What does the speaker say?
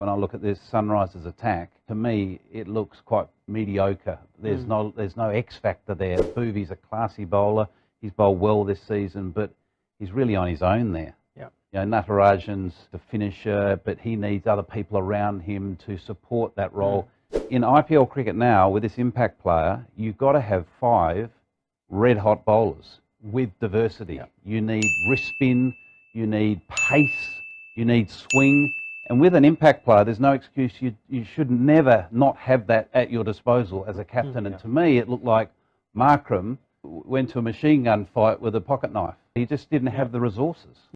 When I look at this Sunrisers attack, to me it looks quite mediocre. There's no X factor there. Boovie's a classy bowler. He's bowled well this season, but he's really on his own there. Yeah. You know, Natarajan's the finisher, but he needs other people around him to support that role. In IPL cricket now, with this impact player, you've got to have 5 red-hot bowlers with diversity. Yeah. You need wrist spin, you need pace, you need swing. And with an impact player, there's no excuse. You should never not have that at your disposal as a captain. And to me, it looked like Markram went to a machine gun fight with a pocket knife. He just didn't have the resources.